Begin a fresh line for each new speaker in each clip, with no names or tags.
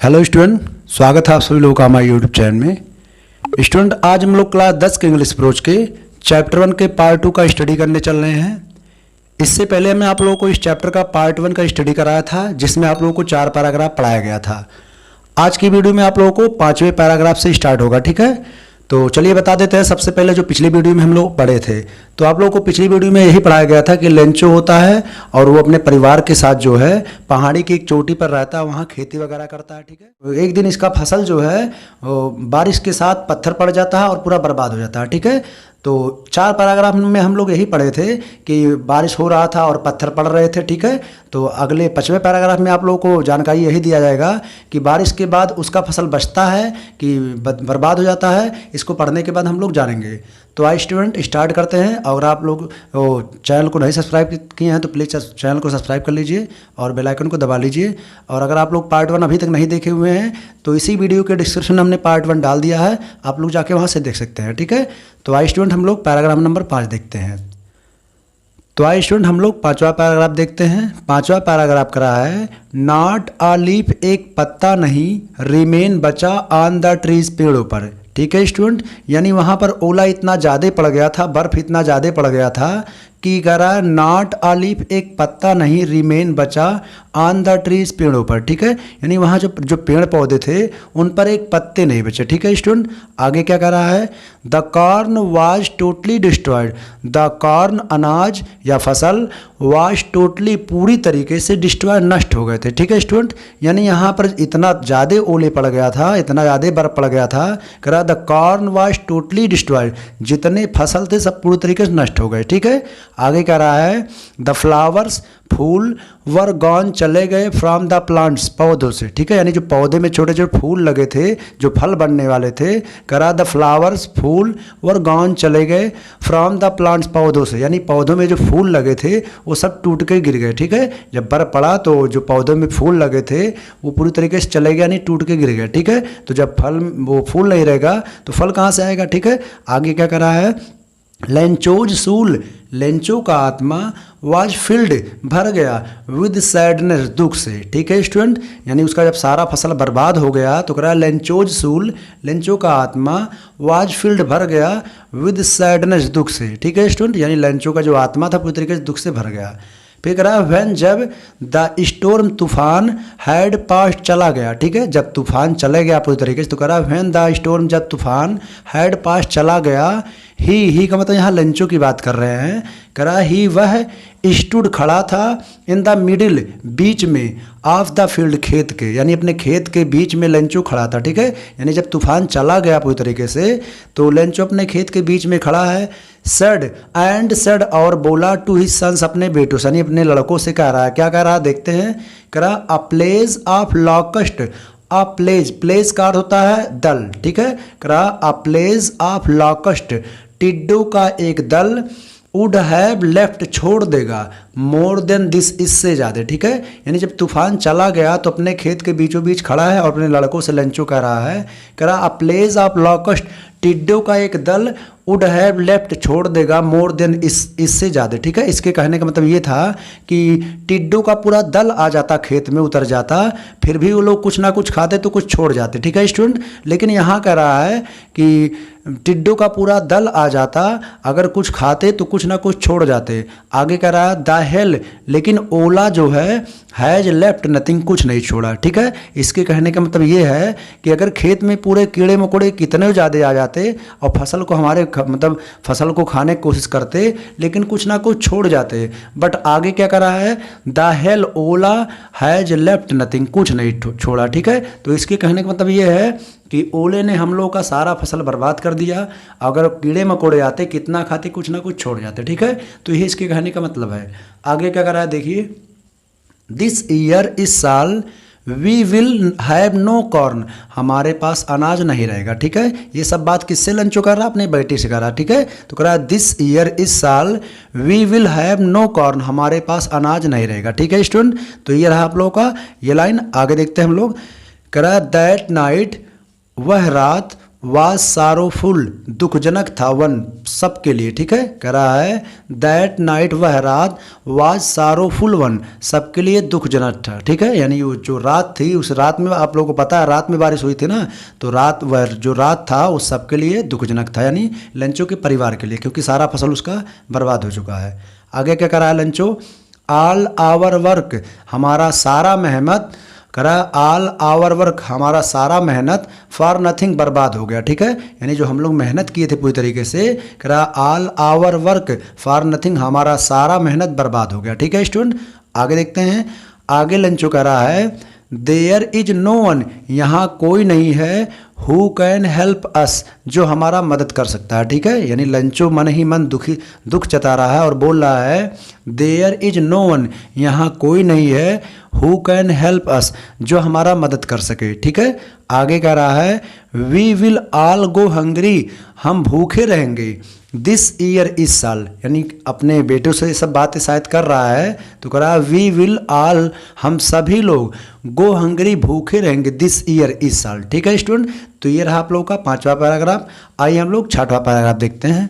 Hello student, स्वागत है आप सभी लोगों का हमारे यूट्यूब चैनल में। स्टूडेंट, आज हम लोग क्लास 10 के इंग्लिश अप्रोच के चैप्टर 1 के पार्ट 2 का स्टडी करने चल रहे हैं। इससे पहले मैं आप लोगों को इस चैप्टर का पार्ट 1 का स्टडी कराया था, जिसमें आप लोगों को 4 पैराग्राफ पढ़ाया गया था। आज की वीडियो में आप लोगों को 5वें पैराग्राफ से स्टार्ट होगा, ठीक है। तो चलिए बता देते हैं। सबसे पहले जो पिछली वीडियो में हम लोग पढ़े थे, तो आप लोगों को पिछली वीडियो में यही पढ़ाया गया था कि लेंचो होता है और वो अपने परिवार के साथ जो है पहाड़ी की एक चोटी पर रहता है, वहाँ खेती वगैरह करता है, ठीक है। तो एक दिन इसका फसल जो है बारिश के साथ पत्थर पड़ जाता है और पूरा बर्बाद हो जाता है, ठीक है। तो 4 पैराग्राफ में हम लोग यही पढ़े थे कि बारिश हो रहा था और पत्थर पड़ रहे थे, ठीक है। तो अगले 5वें पैराग्राफ में आप लोगों को जानकारी यही दिया जाएगा कि बारिश के बाद उसका फसल बचता है कि बर्बाद हो जाता है। इसको पढ़ने के बाद हम लोग जानेंगे। तो आइए स्टूडेंट, स्टार्ट करते हैं। और आप लोग चैनल को नहीं सब्सक्राइब किए हैं तो प्लीज़ चैनल को सब्सक्राइब कर लीजिए और बेल आइकन को दबा लीजिए। और अगर आप लोग पार्ट 1 अभी तक नहीं देखे हुए हैं तो इसी वीडियो के डिस्क्रिप्शन में हमने पार्ट 1 डाल दिया है, आप लोग जाके वहाँ से देख सकते हैं, ठीक है। तो आइए स्टूडेंट, हम लोग पैराग्राफ नंबर 5 देखते हैं। तो आइए स्टूडेंट, हम लोग 5वां पैराग्राफ देखते हैं। 5वां पैराग्राफ कर रहा है नॉट अ लीफ, एक पत्ता नहीं, रिमेन बचा ऑन द ट्रीज, पेड़ों पर, ठीक है स्टूडेंट। यानी वहाँ पर ओला इतना ज़्यादा पड़ गया था, बर्फ़ इतना ज़्यादा पड़ गया था कि करा नॉट अ लीफ, एक पत्ता नहीं, रिमेन बचा ऑन द ट्रीज, पेड़ों पर, ठीक है। यानी वहाँ जो पेड़ पौधे थे उन पर एक पत्ते नहीं बचे, ठीक है स्टूडेंट। आगे क्या कर रहा है, the corn was totally destroyed, the corn अनाज या फसल वाज टोटली पूरी तरीके से डिस्ट्रॉयड, नष्ट हो गए थे, ठीक है स्टूडेंट। यानी यहाँ पर इतना ज़्यादा ओले पड़ गया था, इतना ज़्यादा बर्फ पड़ गया था, करा the corn was totally destroyed, जितने फसल थे सब पूरी तरीके से नष्ट हो गए, ठीक है। आगे कह रहा है द फ्लावर्स, फूल, वर गॉन, चले गए, फ्रॉम द प्लांट्स, पौधों से, ठीक है। यानी जो पौधे में छोटे छोटे फूल लगे थे, जो फल बनने वाले थे, करा द फ्लावर्स, फूल, वर गॉन, चले गए, फ्रॉम द प्लांट्स, पौधों से। यानी पौधों में जो फूल लगे थे वो सब टूट के गिर गए, ठीक है। जब बर्फ पड़ा तो जो पौधों में फूल लगे थे वो पूरी तरीके से चले गए, यानी टूट के गिर गए, ठीक है। तो जब वो फूल नहीं रहेगा तो फल कहाँ से आएगा, ठीक है। आगे क्या कर रहा है, लेंचोज सूल, लेंचो का आत्मा, वाज फिल्ड, भर गया, विद सैडनेस, दुख से, ठीक है स्टूडेंट। यानी उसका जब सारा फसल बर्बाद हो गया तो कह रहा है लेंचोज सूल, लेंचो का आत्मा, वाज फिल्ड, भर गया, विद सैडनेस, दुख से, ठीक है स्टूडेंट। यानी लेंचो का जो आत्मा था पूरी तरीके से दुख से भर गया। फिर कह रहा है व्हेन, जब, द स्टोर्म, तूफान, हैड पास्ट, चला गया, ठीक है। जब तूफान चले गया पूरी तरीके से, तो कह रहा है व्हेन द स्टोर्म, जब तूफान, हैड पास्ट, चला गया, ही का मतलब यहाँ लेंचो की बात कर रहे हैं। कह रहा ही वह स्टूड, खड़ा था, इन द मिडिल, बीच में, ऑफ द फील्ड, खेत के, यानी अपने खेत के बीच में लेंचो खड़ा था, ठीक है। यानी जब तूफान चला गया पूरी तरीके से तो लेंचो अपने खेत के बीच में खड़ा है। सेड, एंड सेड, और बोला, टू हिज सन्स, अपने बेटों से, यानी अपने लड़कों से कह रहा है। क्या कह रहा है देखते हैं। कह रहा a pledge of locust, a pledge, pledge का अर्थ होता है दल, ठीक है। कह रहा अ प्लेज ऑफ लॉकस्ट, टिड्डों का एक दल, वुड हैव लेफ्ट, छोड़ देगा, मोर देन दिस, इससे ज़्यादा, ठीक है। यानी जब तूफान चला गया तो अपने खेत के बीचों बीच खड़ा है और अपने लड़कों से लेंचो कह रहा है। कह रहा अ प्लेज ऑफ लॉकस्ट, टिड्डों का एक दल, वुड हैव लेफ्ट, छोड़ देगा, मोर देन, इससे ज़्यादा, ठीक है। इसके कहने का मतलब ये था कि टिड्डों का पूरा दल आ जाता, खेत में उतर जाता, फिर भी वो लोग कुछ ना कुछ खाते तो कुछ छोड़ जाते, ठीक है स्टूडेंट। लेकिन यहाँ कह रहा है कि टिड्डों का पूरा दल आ जाता, अगर कुछ खाते तो कुछ ना कुछ छोड़ जाते। आगे कह रहा है द हेल, लेकिन ओला जो है, हैज लेफ्ट नथिंग, कुछ नहीं छोड़ा, ठीक है। इसके कहने का मतलब ये है कि अगर खेत में पूरे कीड़े मकोड़े कितने ज़्यादा आ जाते और फसल को मतलब फसल को खाने की कोशिश करते लेकिन कुछ ना कुछ छोड़ जाते, बट आगे क्या कर रहा है, the hell, Ola, has left nothing, कुछ नहीं छोड़ा, ठीक है। तो इसके कहने का मतलब ये है कि ओले ने हम लोगों का सारा फसल बर्बाद कर दिया, अगर कीड़े मकोड़े आते कितना खाते, कुछ ना कुछ छोड़ जाते, ठीक है। तो ये इसके कहने का मतलब है। आगे क्या कर रहा है देखिए, दिस ईयर, इस साल, we will have no corn, हमारे पास अनाज नहीं रहेगा, ठीक है। ये सब बात किससे लेंचो कर रहा है, अपने बेटी से कर रहा है, ठीक है। तो कह रहा है दिस ईयर, इस साल, we will have no corn, हमारे पास अनाज नहीं रहेगा, ठीक है स्टूडेंट। तो ये रहा आप लोगों का ये लाइन। आगे देखते हैं हम लोग। कह रहा है दैट नाइट, वह रात, वाज सारोफुल, दुखजनक था, वन सबके लिए, ठीक है। कह रहा है दैट नाइट, वह रात, वाज सारोफुल वन, सबके लिए दुखजनक था, ठीक है। यानी वो जो रात थी, उस रात में आप लोगों को पता है रात में बारिश हुई थी ना, तो रात, वह जो रात था वो सबके लिए दुखजनक था, यानी लंचो के परिवार के लिए, क्योंकि सारा फसल उसका बर्बाद हो चुका है। आगे क्या करा है लंचो, ऑल आवर वर्क, हमारा सारा मेहनत, करा ऑल आवर वर्क, हमारा सारा मेहनत, फॉर नथिंग, बर्बाद हो गया, ठीक है। यानी जो हम लोग मेहनत किए थे पूरी तरीके से, करा all our work for nothing, हमारा सारा मेहनत बर्बाद हो गया, ठीक है स्टूडेंट। आगे देखते हैं, आगे लंचो कह रहा है देयर इज नो वन, यहाँ कोई नहीं है, हु कैन हेल्प अस, जो हमारा मदद कर सकता है, ठीक है। यानी लंचो मन ही मन दुख जता रहा है और बोल रहा है देयर इज नो वन, यहाँ कोई नहीं है, हु कैन हेल्प अस, जो हमारा मदद कर सके, ठीक है। आगे कह रहा है we will all go hungry, हम भूखे रहेंगे, दिस ईयर, इस साल, यानी अपने बेटों से ये सब बातें शायद कर रहा है, तो कह रहा है वी विल ऑल, हम सभी लोग, गो हंग्री, भूखे रहेंगे, दिस ईयर, इस साल, ठीक है स्टूडेंट। तो ये रहा आप लोगों का 5वां पैराग्राफ। आइए हम लोग 6वां पैराग्राफ देखते हैं।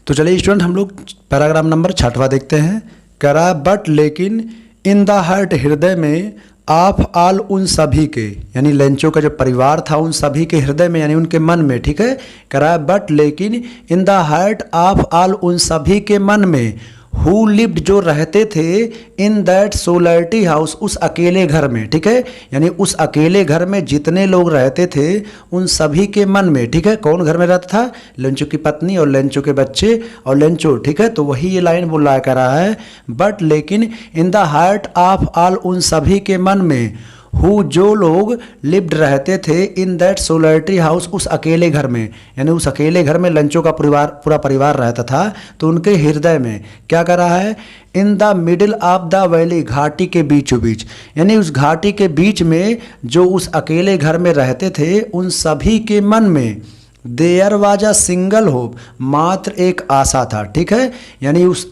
तो चलिए स्टूडेंट हम लोग पैराग्राफ नंबर 6वां देखते हैं। कह रहा है बट, लेकिन, इन द हार्ट, हृदय में, ऑफ ऑल, उन सभी के, यानी लेंचो का जो परिवार था उन सभी के हृदय में, यानी उनके मन में, ठीक है। कह रहा है बट, लेकिन, in the heart of all, उन सभी के मन में, हु लिव्ड, जो रहते थे, इन दैट सोलिटरी हाउस, उस अकेले घर में, ठीक है। यानी उस अकेले घर में जितने लोग रहते थे उन सभी के मन में, ठीक है। कौन घर में रहता था, लेंचो की पत्नी और लेंचो के बच्चे और लेंचो, ठीक है। तो वही ये लाइन बोल रहा है, कह रहा है बट, लेकिन, in the heart of all, उन सभी के मन में, हु, जो लोग लिव्ड रहते थे, इन दैट सोलिटरी हाउस, उस अकेले घर में, यानी उस अकेले घर में लंचो का पूरा परिवार रहता था, तो उनके हृदय में क्या कर रहा है, in the middle of the valley, घाटी के बीचों बीच, यानी उस घाटी के बीच में जो उस अकेले घर में रहते थे उन सभी के मन में, there was a single hope, मात्र एक आशा था, ठीक है। यानी उस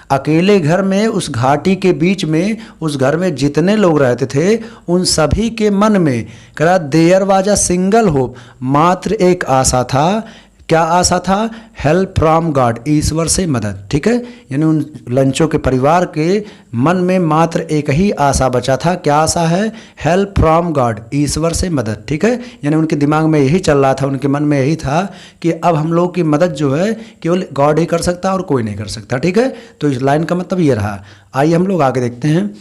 अकेले घर में, उस घाटी के बीच में, उस घर में जितने लोग रहते थे उन सभी के मन में, कहा there was a single hope, मात्र एक आशा था। क्या आशा था, हेल्प फ्रॉम गॉड, ईश्वर से मदद, ठीक है। यानी उन लंचो के परिवार के मन में मात्र एक ही आशा बचा था, क्या आशा है, हेल्प फ्रॉम गॉड, ईश्वर से मदद, ठीक है। यानी उनके दिमाग में यही चल रहा था, उनके मन में यही था कि अब हम लोग की मदद जो है केवल गॉड ही कर सकता और कोई नहीं कर सकता, ठीक है। तो इस लाइन का मतलब ये रहा। आइए हम लोग आगे देखते हैं।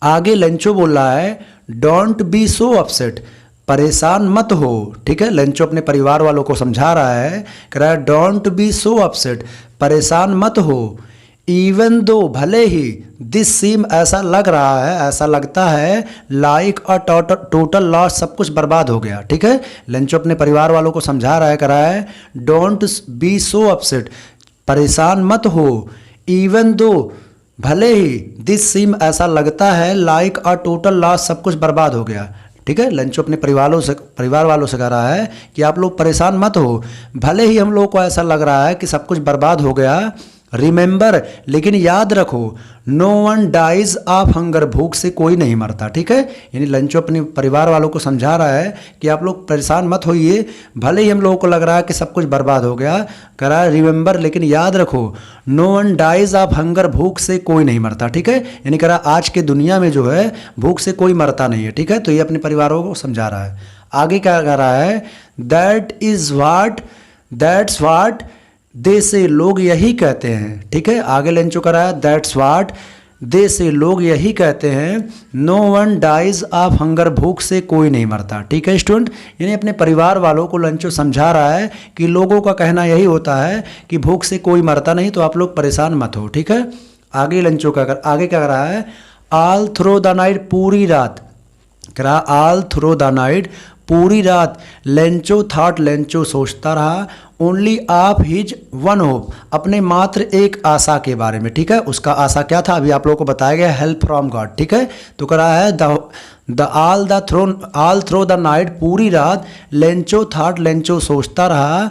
आगे लंचो बोल रहा है डोंट बी सो अपसेट, परेशान मत हो, ठीक है। लंचो अपने परिवार वालों को समझा रहा है, कह रहा है डोंट बी सो अपसेट, परेशान मत हो, इवन दो, भले ही, दिस सीम, ऐसा लग रहा है, ऐसा लगता है, लाइक अ टोटल लॉस, सब कुछ बर्बाद हो गया, ठीक है। लंचो अपने परिवार वालों को समझा रहा है, कह रहा है डोंट बी सो अपसेट, परेशान मत हो, इवन दो, भले ही, दिस सीम, ऐसा लगता है, लाइक अ टोटल लॉस, सब कुछ बर्बाद हो गया, ठीक है। लंचो अपने परिवार वालों से कह रहा है कि आप लोग परेशान मत हो, भले ही हम लोग को ऐसा लग रहा है कि सब कुछ बर्बाद हो गया, रिमेंबर, लेकिन याद रखो, no one dies of hunger, भूख से कोई नहीं मरता, ठीक है। यानी लंचो अपने परिवार वालों को समझा रहा है कि आप लोग परेशान मत होइए, भले ही हम लोगों को लग रहा है कि सब कुछ बर्बाद हो गया, कह रहा है रिमेंबर, लेकिन याद रखो, no one dies of hunger, भूख से कोई नहीं मरता, ठीक है। यानी कह रहा है आज के दुनिया में जो है भूख से कोई मरता नहीं है, ठीक है। तो ये अपने परिवारों को समझा रहा है। आगे क्या कह रहा है, दैट्स वाट दे से, लोग यही कहते हैं, ठीक है। आगे लंचो कर रहा है दैट्स वाट दे से, लोग यही कहते हैं, no one dies of hunger, भूख से कोई नहीं मरता, ठीक है स्टूडेंट। यानी अपने परिवार वालों को लंचो समझा रहा है कि लोगों का कहना यही होता है कि भूख से कोई मरता नहीं, तो आप लोग परेशान मत हो, ठीक है। आगे लंचो आगे क्या कर रहा है, ऑल थ्रू द नाइट, पूरी रात, कह रहा ऑल थ्रू द नाइट, पूरी रात, लेंचो थॉट, लेंचो सोचता रहा, only of his one hope, अपने मात्र एक आशा के बारे में, ठीक है। उसका आशा क्या था अभी आप लोगों को बताया गया, हेल्प फ्रॉम गॉड, ठीक है। तो कह रहा है ऑल थ्रू द नाइट, पूरी रात, लेंचो थॉट, लेंचो सोचता रहा,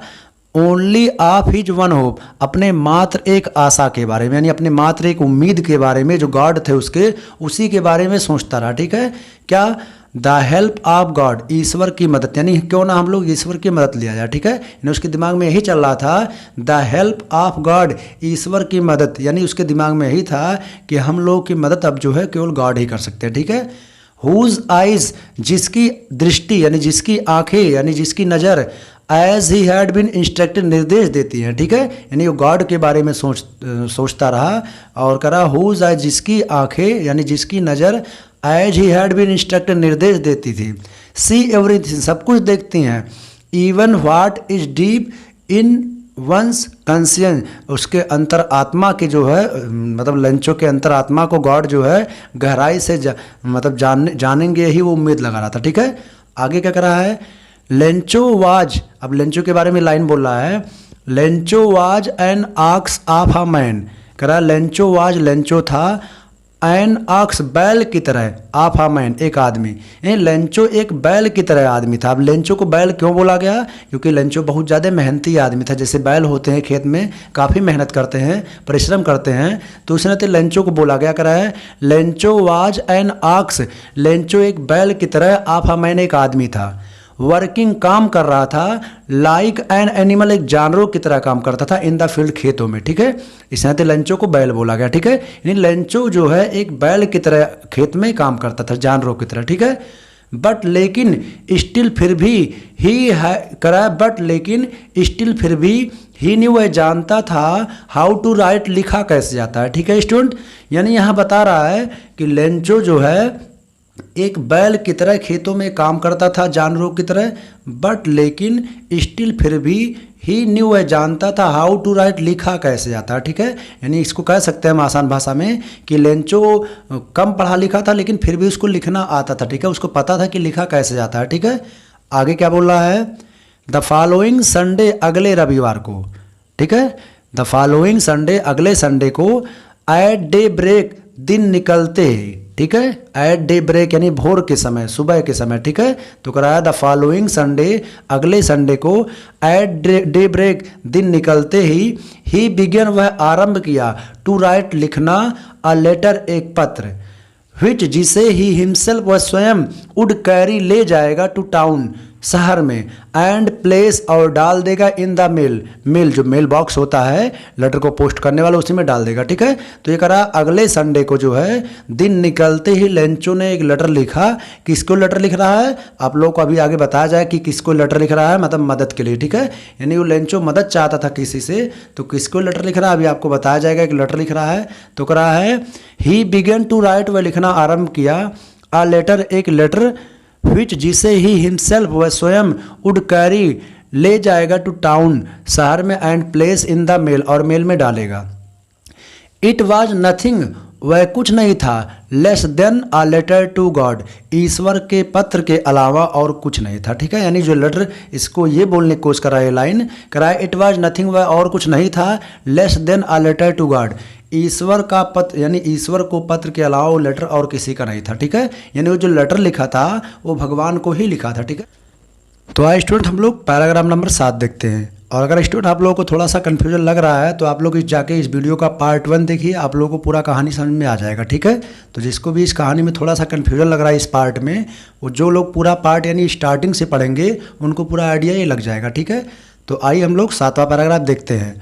only of his one hope, अपने मात्र एक आशा के बारे में, यानी अपने मात्र एक उम्मीद के बारे में, जो गॉड थे उसके, उसी के बारे में सोचता रहा, ठीक है। क्या द हेल्प ऑफ गॉड, ईश्वर की मदद, यानी क्यों ना हम लोग ईश्वर की मदद लिया जाए, ठीक है। यानी उसके दिमाग में यही चल रहा था, द हेल्प ऑफ गॉड, ईश्वर की मदद, यानी उसके दिमाग में यही था कि हम लोग की मदद अब जो है केवल गॉड ही कर सकते हैं, ठीक है। हुज आइज, जिसकी दृष्टि यानी जिसकी आंखें यानी जिसकी नज़र, as he had been instructed, निर्देश देती हैं, ठीक है। यानी वो गॉड के बारे में सोचता रहा और करा हुज आइज, जिसकी आंखें यानी जिसकी नज़र, as he had been instructed, निर्देश देती थी। सी एवरीथिंग, सब कुछ देखती हैं। Even what is deep in one's conscience, उसके अंतर आत्मा के जो है मतलब लेंचो के अंतर आत्मा को गॉड जो है गहराई से मतलब जानेंगे ही वो उम्मीद लगा रहा था, ठीक है। आगे क्या कर रहा है, लेंचो वाज, अब लेंचो के बारे में लाइन बोल रहा है, Lencho was an ox of a man, कह रहा है लेंचो वाज, लेंचो था, एन आक्स, बैल की तरह, ऑफ अ मैन, एक आदमी, यानी लेंचो एक बैल की तरह आदमी था। अब लेंचो को बैल क्यों बोला गया, क्योंकि लेंचो बहुत ज़्यादा मेहनती आदमी था, जैसे बैल होते हैं खेत में काफ़ी मेहनत करते हैं, परिश्रम करते हैं, तो उसने तो लेंचो को बोला गया, करा है लेंचो वाज एन आक्स, लेंचो एक बैल की तरह, ऑफ अ मैन, एक आदमी था। वर्किंग, काम कर रहा था, लाइक एन एनिमल, एक जानवरों की तरह काम करता था, इन द फील्ड, खेतों में, ठीक है। इसलिए तो लेंचो को बैल बोला गया, ठीक है। यानी लेंचो जो है एक बैल की तरह खेत में काम करता था, जानवरों की तरह, ठीक है। बट लेकिन स्टिल, फिर भी, ही करा, बट लेकिन स्टिल, फिर भी, ही न्यू, वह जानता था, हाउ टू राइट, लिखा कैसे जाता है, ठीक है स्टूडेंट। यानी यहाँ बता रहा है कि लेंचो जो है एक बैल की तरह खेतों में काम करता था, जानवरों की तरह, बट लेकिन स्टिल, फिर भी, ही न्यू, वह जानता था, हाउ टू राइट, लिखा कैसे जाता है, ठीक है। यानी इसको कह सकते हैं हम आसान भाषा में कि लेंचो कम पढ़ा लिखा था लेकिन फिर भी उसको लिखना आता था, ठीक है, उसको पता था कि लिखा कैसे जाता है, ठीक है। आगे क्या बोल रहा है, द फॉलोइंग संडे, अगले रविवार को, ठीक है, द फॉलोइंग संडे, अगले संडे को, एट डे ब्रेक, दिन निकलते ही, ठीक है, एट डे ब्रेक यानी भोर के समय, सुबह के समय, ठीक है। तो कराया द फॉलोइंग संडे, अगले संडे को, एट डे ब्रेक, दिन निकलते ही बिगन, वह आरंभ किया, टू राइट, लिखना, अ लेटर, एक पत्र, विच, जिसे ही हिमसेल्फ, वह स्वयं, वुड कैरी, ले जाएगा, टू टाउन, शहर में, एंड प्लेस, और डाल देगा, इन द मेल, मेल जो मेल बॉक्स होता है लेटर को पोस्ट करने वाला, उसी में डाल देगा, ठीक है। तो ये करा अगले संडे को जो है दिन निकलते ही लेंचो ने एक लेटर लिखा। किसको लेटर लिख रहा है, आप लोगों को अभी आगे बताया जाए कि किसको लेटर लिख रहा है, मतलब मदद के लिए, ठीक है। यानी वो लेंचो मदद चाहता था किसी से, तो किसको लेटर लिख रहा है अभी आपको बताया जाएगा कि लेटर लिख रहा है। तो करा है ही बिगन टू राइट, वह लिखना आरंभ किया, अ लेटर, एक लेटर, विच, जिसे ही हिमसेल्फ, वह स्वयं, वुड कैरी, ले जाएगा, टू टाउन, शहर में, and place, in the mail, और मेल में डालेगा। इट वॉज नथिंग, वह कुछ नहीं था, less than a letter to God, ईश्वर के पत्र के अलावा और कुछ नहीं था, ठीक है। यानी जो लेटर, इसको ये बोलने की कोशिश करा है लाइन, कराए इट वॉज नथिंग, वह और कुछ नहीं था, less than a letter to God, ईश्वर का पत्र, यानी ईश्वर को पत्र के अलावा वो लेटर और किसी का नहीं था, ठीक है। यानी वो जो लेटर लिखा था वो भगवान को ही लिखा था, ठीक है। तो आज स्टूडेंट हम लोग पैराग्राफ नंबर 7 देखते हैं। और अगर स्टूडेंट आप लोगों को थोड़ा सा कन्फ्यूजन लग रहा है तो आप लोग जाके इस वीडियो का पार्ट 1 देखिए, आप लोगों को पूरा कहानी समझ में आ जाएगा, ठीक है। तो जिसको भी इस कहानी में थोड़ा सा कन्फ्यूजन लग रहा है इस पार्ट में, वो जो लोग पूरा पार्ट यानी स्टार्टिंग से पढ़ेंगे उनको पूरा आइडिया ही लग जाएगा, ठीक है। तो आइए हम लोग 7वां पैराग्राफ देखते हैं।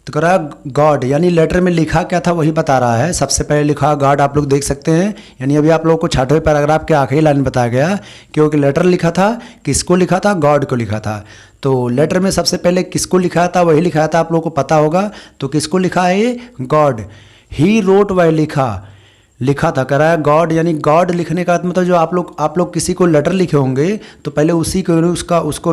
तो कह रहा गॉड, यानी लेटर में लिखा क्या था वही बता रहा है। सबसे पहले लिखा गॉड, आप लोग देख सकते हैं। यानी अभी आप लोगों को 6वें पैराग्राफ के आखिरी लाइन बताया गया, क्योंकि लेटर लिखा था, किसको लिखा था, गॉड को लिखा था। तो लेटर में सबसे पहले किसको लिखा था वही लिखा था, आप लोगों को पता होगा। तो किसको लिखा है ये, गॉड। ही रोट, वह लिखा था। कह रहा है गॉड, यानी गॉड लिखने का मतलब जो आप लोग किसी को लेटर लिखे होंगे तो पहले उसी को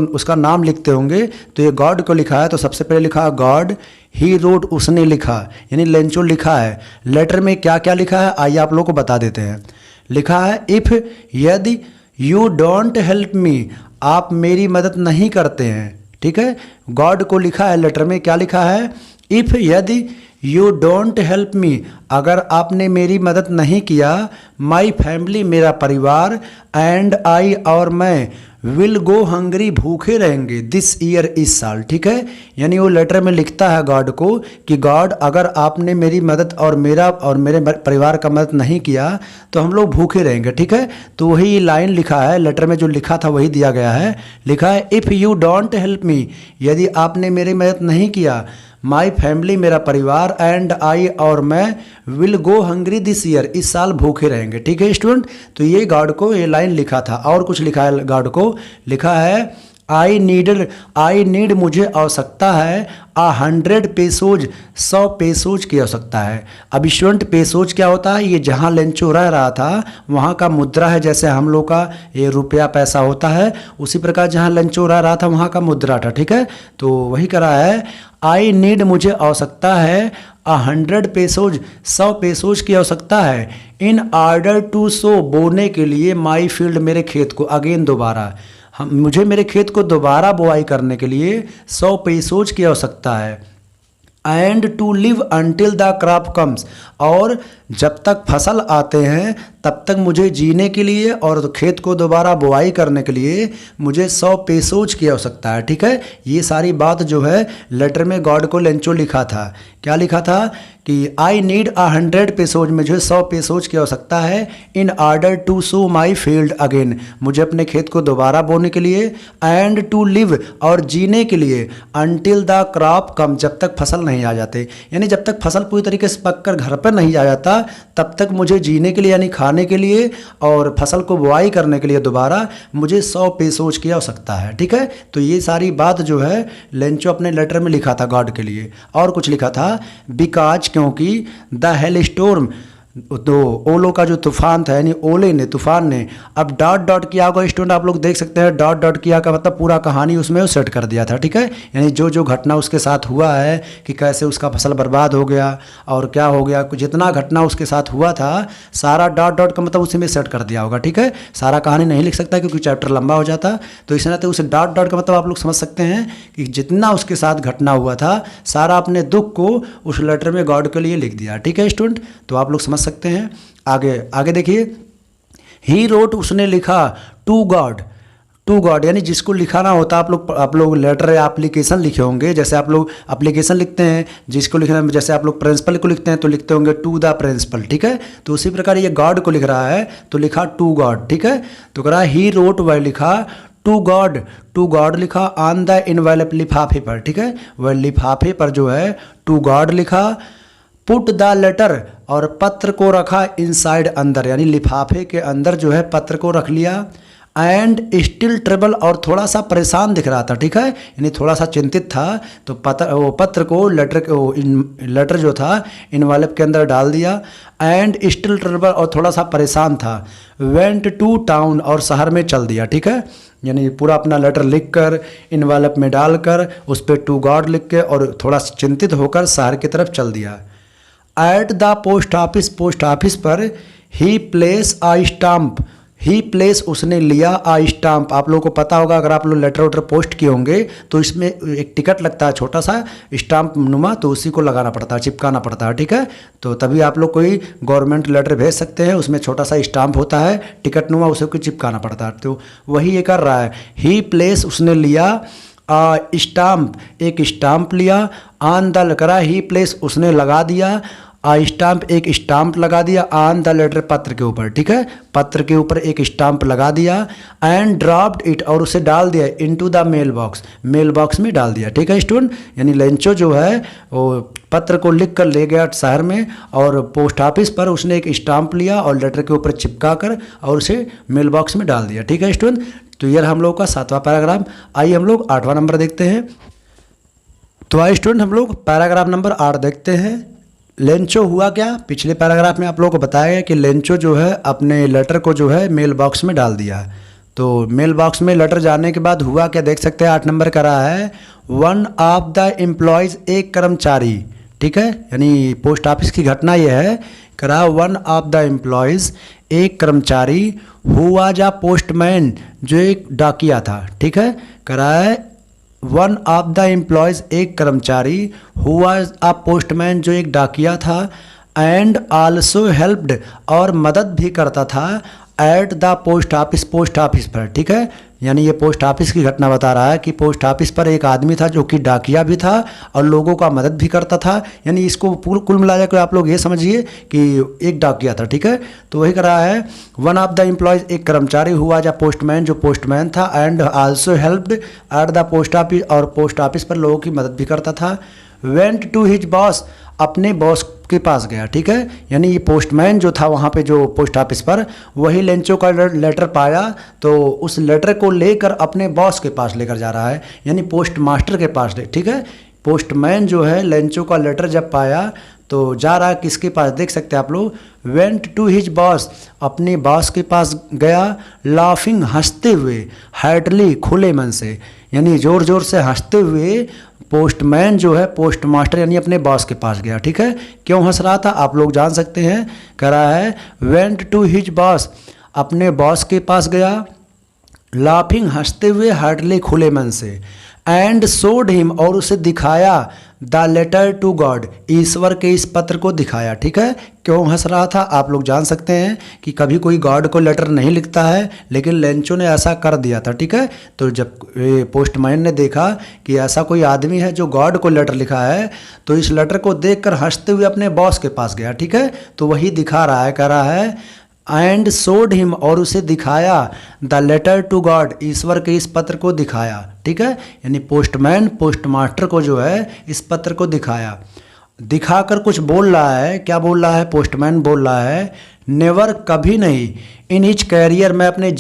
उसका नाम लिखते होंगे। तो ये गॉड को लिखा है, तो सबसे पहले लिखा गॉड। ही रोट, उसने लिखा, यानी लेंचो लिखा है। लेटर में क्या क्या लिखा है आइए आप लोग को बता देते हैं। लिखा है इफ़, यदि, यू डोंट हेल्प मी, आप मेरी मदद नहीं करते हैं, ठीक है। गॉड को लिखा है लेटर में, क्या लिखा है, इफ़, यदि, यू डोंट हेल्प मी, अगर आपने मेरी मदद नहीं किया, माई फैमिली मेरा परिवार, एंड आई और मैं, विल गो हंग्री भूखे रहेंगे, दिस ईयर इस साल। ठीक है, यानी वो लेटर में लिखता है गॉड को कि गॉड अगर आपने मेरी मदद और मेरे परिवार का मदद नहीं किया तो हम लोग भूखे रहेंगे। ठीक है, तो वही लाइन लिखा है लेटर में, जो लिखा था वही दिया गया है। लिखा है if you don't help me, यदि आपने मेरी मदद नहीं किया, माई फैमिली मेरा परिवार, एंड आई और मैं, will go hungry this year इस साल भूखे रहेंगे। ठीक है स्टूडेंट, तो ये गॉड को ये लाइन लिखा था। और कुछ लिखा है गॉड को, लिखा है आई नीड मुझे आवश्यकता है 100 पेसोज, 100 पेसोज की आवश्यकता है। अब स्टूडेंट पेसोज क्या होता है, ये जहाँ लेंचो रह रहा था वहाँ का मुद्रा है, जैसे हम लोग का ये रुपया पैसा होता है, उसी प्रकार जहाँ लेंचो रह रहा था वहाँ का मुद्रा था। ठीक है, तो वही करा है आई नीड मुझे आवश्यकता है 100 पेसोज, 100 पेसोज की आवश्यकता है, इन ऑर्डर टू सो बोने के लिए, माई फील्ड मेरे खेत को, अगेन दोबारा मुझे मेरे खेत को दोबारा बुआई करने के लिए 100 पेसोज की आवश्यकता है, and to live until the crop comes, और जब तक फसल आते हैं तब तक मुझे जीने के लिए और खेत को दोबारा बुआई करने के लिए मुझे 100 पेसोज की आवश्यकता है। ठीक है, ये सारी बात जो है लेटर में गॉड को लेंचो लिखा था। क्या लिखा था कि आई नीड 100 पेसोज, मुझे 100 पेसोज की आवश्यकता है, in order to sow my field again, मुझे अपने खेत को दोबारा बोने के लिए, एंड टू लिव और जीने के लिए, अंटिल द क्रॉप कम, जब तक फसल नहीं आ जाते, यानी जब तक फसल पूरी तरीके से पककर घर पर नहीं आ जाता तब तक मुझे जीने के लिए यानी खाने के लिए और फसल को बुआई करने के लिए दोबारा मुझे 100 पेसोज की आवश्यकता है। ठीक है, तो ये सारी बात जो है लेंचो अपने लेटर में लिखा था गॉड के लिए। और कुछ लिखा था बिकॉज, क्योंकि द हेल स्टोर्म, तो ओलो का जो तूफान था यानी ओले ने, तूफान ने, अब डॉट डॉट किया होगा स्टूडेंट, आप लोग देख सकते हैं डॉट डॉट किया का मतलब पूरा कहानी उसमें वो सेट कर दिया था। ठीक है, यानी जो जो घटना उसके साथ हुआ है कि कैसे उसका फसल बर्बाद हो गया और क्या हो गया, जितना घटना उसके साथ हुआ था सारा डॉट डॉट का मतलब उसी में सेट कर दिया होगा। ठीक है, सारा कहानी नहीं लिख सकता क्योंकि चैप्टर लंबा हो जाता, तो इस नाते उसे डॉट डॉट का मतलब आप लोग समझ सकते हैं कि जितना उसके साथ घटना हुआ था सारा अपने दुख को उस लेटर में गॉड के लिए लिख दिया। ठीक है स्टूडेंट, तो आप लोग समझ सकते हैं। आगे देखिए, ही रोट, उसने लिखा, टू गॉड यानी जिसको लिखाना होता, आप लोग लेटर या एप्लीकेशन लिखे होंगे, जैसे आप लोग एप्लीकेशन लिखते हैं, जिसको लिखना है, जैसे आप लोग प्रिंसिपल को लिखते हैं तो लिखते होंगे टू द प्रिंसिपल। ठीक है, तो उसी प्रकार ये गॉड को लिख रहा है तो लिखा टू गॉड। ठीक है, तो कह रहा ही रोट, वह लिखा, टू गॉड लिखा, ऑन द इनवेलप, लिफाफे पर। ठीक है, वह लिफाफे पर जो है टू गॉड लिखा, पुट द लेटर, और पत्र को रखा इनसाइड, अंदर, यानी लिफाफे के अंदर जो है पत्र को रख लिया, एंड स्टिल ट्रबल, और थोड़ा सा परेशान दिख रहा था। ठीक है, यानी थोड़ा सा चिंतित था, तो पत्र को लेटर जो था इनवेलप के अंदर डाल दिया, एंड स्टिल ट्रबल, और थोड़ा सा परेशान था, वेंट टू टाउन, और शहर में चल दिया। ठीक है, यानी पूरा अपना लेटर लिखकर इनवेलप में डालकर उस पर टू गॉड लिख के और थोड़ा चिंतित होकर शहर की तरफ चल दिया। एट द पोस्ट ऑफिस पर ही प्लेस आ स्टाम्प, ही प्लेस उसने लिया, आ स्टाम्प, आप लोगों को पता होगा अगर आप लोग लेटर पोस्ट किए होंगे तो इसमें एक टिकट लगता है छोटा सा स्टाम्प नुमा, तो उसी को लगाना पड़ता है, चिपकाना पड़ता है। ठीक है, तो तभी आप लोग कोई गवर्नमेंट लेटर भेज सकते हैं, उसमें छोटा सा स्टाम्प होता है टिकट नुमा, उसे को चिपकाना पड़ता है, तो वही ये कर रहा है। ही प्लेस उसने लिया, स्टाम्प एक स्टाम्प लिया, ऑन द करा, ही प्लेस उसने लगा दिया, स्टाम्प एक स्टाम्प लगा दिया, ऑन द लेटर पत्र के ऊपर। ठीक है, पत्र के ऊपर एक स्टाम्प लगा दिया, एंड ड्रॉप्ड इट, और उसे डाल दिया इनटू द मेल बॉक्स में डाल दिया। ठीक है स्टूडेंट, यानी लेंचो जो है वो पत्र को लिख कर ले गया शहर में, और पोस्ट ऑफिस पर उसने एक स्टाम्प लिया और लेटर के ऊपर चिपका कर और उसे मेल बॉक्स में डाल दिया। ठीक है स्टूडेंट, तो यह हम लोग का 7वां पैराग्राफ। आइए हम लोग 8वां नंबर देखते हैं। तो आइए स्टूडेंट हम लोग पैराग्राफ नंबर 8 देखते हैं। लेंचो हुआ क्या, पिछले पैराग्राफ में आप लोगों को बताया गया कि लेंचो जो है अपने लेटर को जो है मेल बॉक्स में डाल दिया। तो मेल बॉक्स में लेटर जाने के बाद हुआ क्या देख सकते हैं, 8 नंबर का रहा है, वन ऑफ द एम्प्लॉयज़, एक कर्मचारी। ठीक है, यानी पोस्ट ऑफिस की घटना यह है, करा वन ऑफ द एम्प्लॉयज़, एक कर्मचारी, हु वाज अ पोस्टमैन, जो एक डाकिया था। ठीक है, करा है वन ऑफ द एम्प्लॉयज़, एक कर्मचारी, हु वाज अ पोस्टमैन, जो एक डाकिया था, एंड आल्सो हेल्प्ड, और मदद भी करता था, at the post office, post office पर। ठीक है, यानी ये पोस्ट ऑफिस की घटना बता रहा है कि पोस्ट ऑफिस पर एक आदमी था जो कि डाकिया भी था और लोगों का मदद भी करता था। यानी इसको कुल मिला के आप लोग ये समझिए कि एक डाकिया था। ठीक है, तो वही कर रहा है, वन ऑफ द एम्प्लॉयज़, एक कर्मचारी, हुआ जा पोस्टमैन, जो पोस्टमैन था, and also helped at the post office, और पोस्ट ऑफिस पर लोगों की मदद भी करता था। वेंट टू हिज बॉस, अपने बॉस के पास गया। ठीक है, यानी ये पोस्टमैन जो था वहाँ पे जो पोस्ट ऑफिस पर, वही लेंचो का लेटर पाया, तो उस लेटर को लेकर अपने बॉस के पास लेकर जा रहा है, यानी पोस्ट मास्टर के पास। ठीक है, पोस्टमैन जो है लेंचो का लेटर जब पाया तो जा रहा है किसके पास, देख सकते हैं आप लोग, वेंट टू हिज बॉस, अपने बॉस के पास गया, लाफिंग, हंसते हुए, हार्टली, खुले मन से, यानी ज़ोर ज़ोर से हंसते हुए पोस्टमैन जो है पोस्ट मास्टर यानी अपने बॉस के पास गया। ठीक है, क्यों हंस रहा था आप लोग जान सकते हैं, कह रहा है वेंट टू हिज बॉस, अपने बॉस के पास गया, लाफिंग, हंसते हुए, हार्टली, खुले मन से, एंड सोड हिम, और उसे दिखाया, द लेटर टू गॉड, ईश्वर के इस पत्र को दिखाया। ठीक है, क्यों हंस रहा था आप लोग जान सकते हैं कि कभी कोई गॉड को लेटर नहीं लिखता है, लेकिन लेंचो ने ऐसा कर दिया था। ठीक है, तो जब पोस्टमैन ने देखा कि ऐसा कोई आदमी है जो गॉड को लेटर लिखा है, तो इस लेटर को देखकर हंसते हुए अपने बॉस के पास गया। ठीक है, तो वही दिखा रहा है, कह रहा है एंड सोड हिम, और उसे दिखाया, द लेटर टू गॉड, ईश्वर के इस पत्र को दिखाया। ठीक है, यानी पोस्टमैन पोस्ट मास्टर को जो है इस पत्र को दिखाया, दिखाकर कुछ बोल रहा है। क्या बोल रहा है, पोस्टमैन बोल रहा है, नेवर, कभी नहीं, इन हिज कैरियर, मैं अपने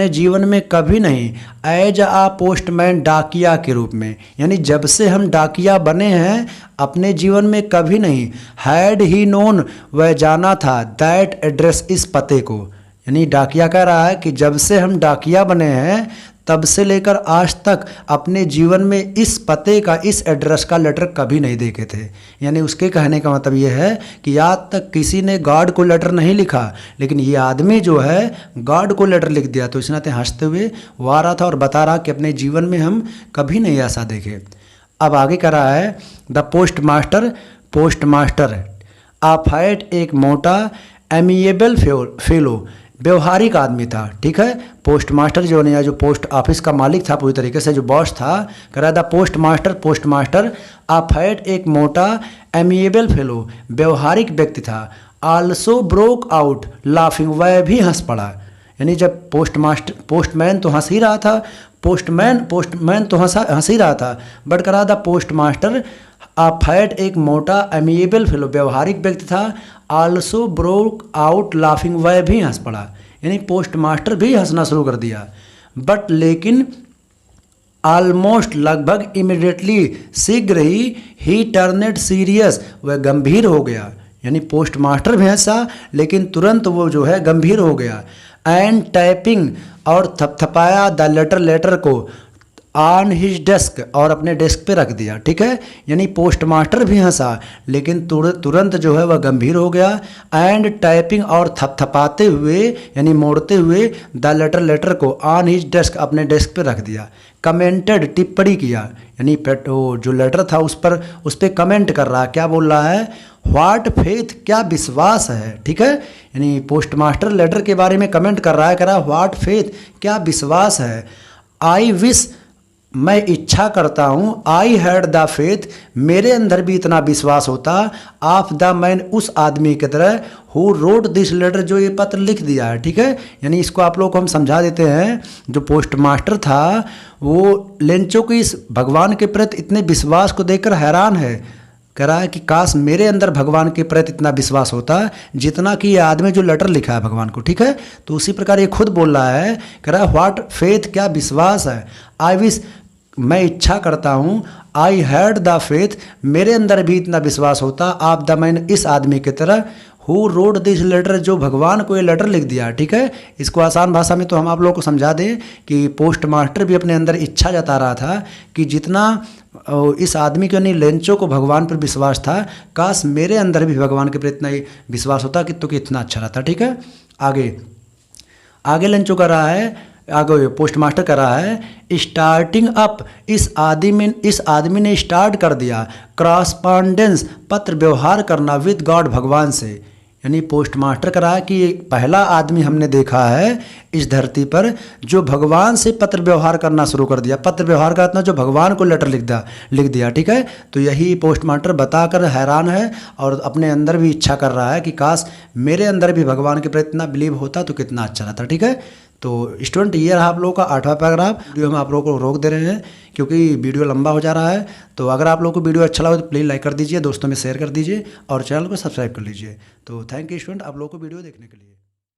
जीवन में कभी नहीं, एज आ पोस्टमैन, डाकिया के रूप में, यानी जब से हम डाकिया बने हैं अपने जीवन में कभी नहीं, हैड ही नोन, वह जाना था, दैट एड्रेस, इस पते को, यानी डाकिया कह रहा है कि जब से हम डाकिया बने हैं तब से लेकर आज तक अपने जीवन में इस पते का, इस एड्रेस का लेटर कभी नहीं देखे थे। यानी उसके कहने का मतलब ये है कि आज तक किसी ने गॉड को लेटर नहीं लिखा, लेकिन ये आदमी जो है गॉड को लेटर लिख दिया। तो इस नाते हंसते हुए वो आ रहा था और बता रहा कि अपने जीवन में हम कभी नहीं ऐसा देखे। अब आगे कह रहा है, द पोस्ट मास्टर आफाइट, एक मोटा, एमिएबल फेलो, व्यवहारिक आदमी था। ठीक है, पोस्ट मास्टर जो नहीं, जो पोस्ट ऑफिस का मालिक था पूरी तरीके से, जो बॉस था, कह रहा था पोस्ट मास्टर आफाइट, एक मोटा, एमिएबल फेलो, व्यवहारिक व्यक्ति था, आल्सो ब्रोक आउट लाफिंग, वह भी हंस पड़ा। यानी जब पोस्टमैन तो हंस ही रहा था, पोस्टमैन तो हंस ही रहा था, बट कह रहा था पोस्ट मास्टर आफाइट, एक मोटा, एमिएबल फेलो, व्यवहारिक व्यक्ति था, आल्सो ब्रोक आउट लाफिंग, वह भी हंस पड़ा। यानी पोस्ट मास्टर भी हंसना शुरू कर दिया, बट लेकिन ऑलमोस्ट, लगभग, इमिडिएटली, शीघ्र ही टर्नेड सीरियस, वह गंभीर हो गया। यानी पोस्ट मास्टर भी हंसा लेकिन तुरंत वो जो है गंभीर हो गया। एंड टाइपिंग, और थपथपाया, द लेटर को, ऑन हिज डेस्क, और अपने डेस्क पे रख दिया। ठीक है, यानी पोस्ट मास्टर भी हंसा लेकिन तुरंत जो है वह गंभीर हो गया। एंड टाइपिंग, और थपथपाते हुए यानी मोड़ते हुए, द लेटर को, ऑन हिज डेस्क, अपने डेस्क पे रख दिया। कमेंटेड, टिप्पणी किया, यानी जो लेटर था उस पर कमेंट कर रहा है। क्या बोल रहा है, व्हाट फेथ, क्या विश्वास है। ठीक है, यानी पोस्ट मास्टर लेटर के बारे में कमेंट कर रहा है, कह रहा है व्हाट फेथ, क्या विश्वास है। आई विश, मैं इच्छा करता हूँ, आई हैड द फेथ, मेरे अंदर भी इतना विश्वास होता, ऑफ द मैन, उस आदमी की तरह, हु रोड दिस लेटर, जो ये पत्र लिख दिया है। ठीक है, यानी इसको आप लोग को हम समझा देते हैं। जो पोस्ट मास्टर था वो लेंचो की इस भगवान के प्रति इतने विश्वास को देखकर हैरान है, कह रहा है कि काश मेरे अंदर भगवान के प्रति इतना विश्वास होता जितना कि ये आदमी जो लेटर लिखा है भगवान को। ठीक है, तो उसी प्रकार ये खुद बोल रहा है, कह रहा है व्हाट फेथ, क्या विश्वास है। आई विश, मैं इच्छा करता हूँ, आई हैड द फेथ, मेरे अंदर भी इतना विश्वास होता, आप द मैन, इस आदमी की तरह, हु रोड दिस लेटर, जो भगवान को ये लेटर लिख दिया। ठीक है, इसको आसान भाषा में तो हम आप लोगों को समझा दें कि पोस्ट मास्टर भी अपने अंदर इच्छा जता रहा था कि जितना इस आदमी के, यानी लेंचो को भगवान पर विश्वास था, काश मेरे अंदर भी भगवान के प्रति इतना ही विश्वास होता कि तो कि इतना अच्छा रहता। ठीक है, आगे लेंचो कर रहा है, आगे पोस्ट मास्टर कर रहा है स्टार्टिंग अप, इस आदमी ने स्टार्ट कर दिया क्रॉस्पॉन्डेंस, पत्र व्यवहार करना विद गॉड, भगवान से। यानी पोस्ट मास्टर कर रहा है कि पहला आदमी हमने देखा है इस धरती पर जो भगवान से पत्र व्यवहार करना शुरू कर दिया। पत्र व्यवहार करना जो भगवान को लेटर लिख दिया, ठीक है। तो यही पोस्ट मास्टर बताकर हैरान है और अपने अंदर भी इच्छा कर रहा है कि काश मेरे अंदर भी भगवान के प्रति इतना बिलीव होता तो कितना अच्छा रहता, ठीक है। तो स्टूडेंट ये रहा आप लोगों का 8वां पैराग्राफ। वीडियो हम आप लोगों को रोक दे रहे हैं क्योंकि वीडियो लंबा हो जा रहा है। तो अगर आप लोगों को वीडियो अच्छा लगा तो प्लीज़ लाइक कर दीजिए, दोस्तों में शेयर कर दीजिए और चैनल को सब्सक्राइब कर लीजिए। तो थैंक यू स्टूडेंट आप लोगों को वीडियो देखने के लिए।